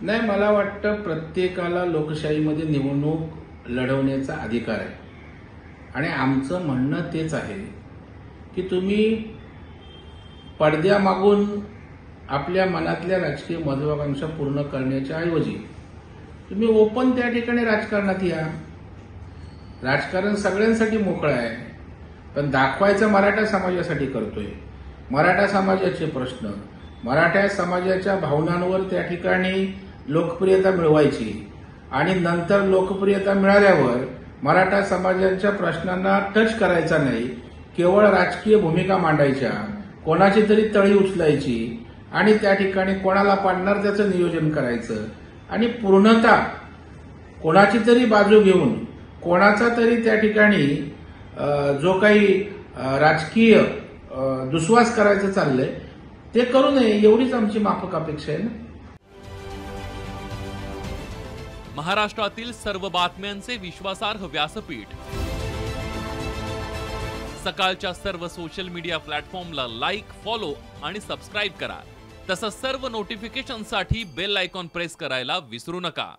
नाही, मला वाटतं प्रत्येकाला लोकशाहीमध्ये निवडणूक लढवण्याचा अधिकार आहे आणि आमचं म्हणणं तेच आहे की तुम्ही पडद्यामागून आपल्या मनातल्या राजकीय महत्वाकांक्षा पूर्ण करण्याच्या ऐवजी तुम्ही ओपन त्या ठिकाणी राजकारणात या. राजकारण सगळ्यांसाठी मोकळं आहे, पण दाखवायचं मराठा समाजासाठी करतोय. मराठा समाजाचे प्रश्न, मराठा समाजाच्या भावनांवर त्या ठिकाणी लोकप्रियता मिळवायची आणि नंतर लोकप्रियता मिळाल्यावर मराठा समाजाच्या प्रश्नांना टच करायचा नाही, केवळ राजकीय भूमिका मांडायच्या, कोणाची तरी तळी उचलायची आणि त्या ठिकाणी कोणाला पाडणार त्याचं नियोजन करायचं आणि पूर्णतः कोणाची तरी बाजू घेऊन कोणाचा तरी त्या ठिकाणी जो काही राजकीय दुस्वास करायचं चाललंय ते करू नये, एवढीच आमची माफक अपेक्षा आहे ना. महाराष्ट्रातील सर्व बातम्यांचे विश्वासार्ह व्यासपीठ, सकाळच्या सर्व सोशल मीडिया प्लॅटफॉर्मला लाईक, फॉलो आणि सबस्क्राईब करा. तसंच सर्व नोटिफिकेशनसाठी बेल आयकॉन प्रेस करायला विसरू नका.